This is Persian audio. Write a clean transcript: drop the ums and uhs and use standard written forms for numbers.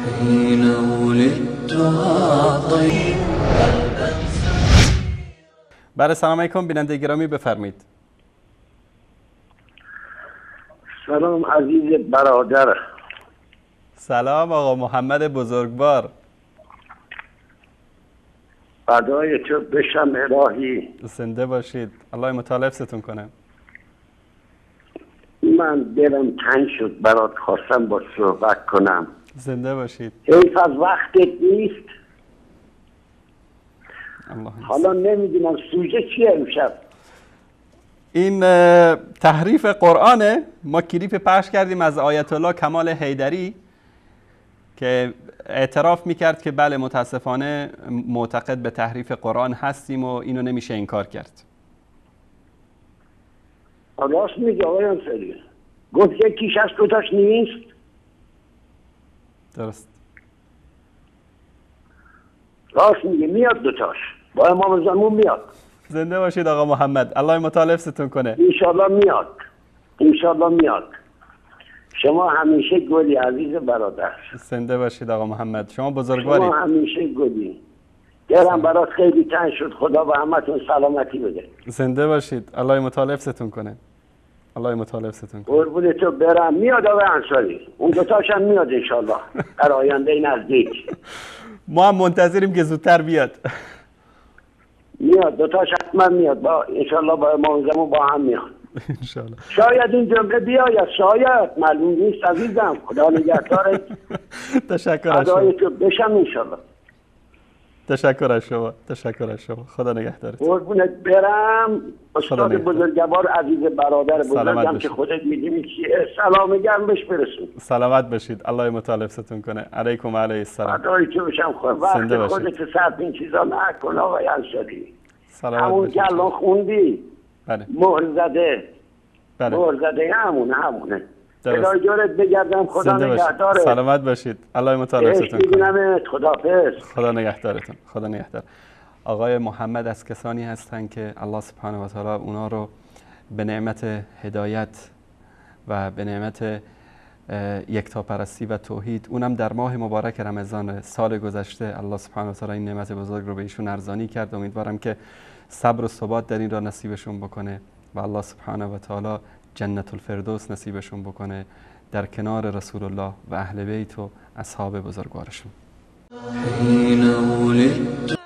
حين ولدت أعطيت قلبا. بله، سلام علیکم بیننده گرامی، بفرمایید. سلام عزیز برادر. سلام آقا محمد بزرگوار. فدای تو بشم الهی. زنده باشید، الله مطال حفظتون کنه. من دلم تنگ شد برات، خواستم با صحبت کنم. زنده باشید. حیف از وقتت نیست. الله. حالا نمیدونم سوژه چیه امشب. این تحریف قرآنه. ما کلیپ پخش کردیم از آیت الله کمال حیدری که اعتراف میکرد که بله متاسفانه معتقد به تحریف قرآن هستیم و اینو نمیشه انکار کرد. راست میگه آقای انصاری. گفت یکیش از دوتاش نیست. درست. راست میگه، میاد دوتاش با امام زمان میاد. زنده باشید آقا محمد، الله مطال حفظتون کنه. انشالله میاد، انشالله میاد. شما همیشه گلی عزیز برادر. زنده باشید آقا محمد، شما بزرگوارید. شما همیشه گلی. دلم برات خیلی تنگ شد. خدا به همتون سلامتی بده. زنده باشید، الله مطال حفظتون کنه. الله مطال حفظتون کنه. قربون تو برم. میاد آقای انصاری. اون دوتاش هم میاد انشالله در آینده نزدیک. ما هم منتظریم که زودتر بیاد. میاد دوتاش حتما میاد. با انشالله با امام زمان با هم میاد. انشالله. شاید این جمله بیاید، شاید معلوم نیست عزیزم. خدا نگهدارت. تشکر از شما. فدای تو بشم انشالله. تشکر از شما. تشکر از شما. خدا نگهدارت. قربونت برم. استاد بزرگوار عزیز برادر بزرگم که خودت میدونی چیه، سلام گرم بهش برسون. سلامت باشید، الله مطال حفظتون کنه. علیکم و علیه السلام. فدای تو بشم. وقت خودت صرف این چیزا نکن آقای انصاری. همون که الان خوندی. بله. مهر زده. بله. مهر زده همونه. خدا جارت بگردم. خدا نگهدارت. سلامت باشید، الله مطال حفظتون کنه. خداحافظ. خدا نگهدارتون. خدا نگهدار. آقای محمد از کسانی هستند که الله سبحانه و تعالی اونا رو به نعمت هدایت و به نعمت یکتاپرستی و توحید، اونم در ماه مبارک رمضان سال گذشته، الله سبحانه و تعالی این نعمت بزرگ رو به ایشون ارزانی کرد. امیدوارم که صبر و ثبات در این را نصیبشون بکنه و الله سبحانه و تعالی جنت الفردوس نصیبشون بکنه در کنار رسول الله و اهل بیت و اصحاب بزرگوارشون. حين ولدت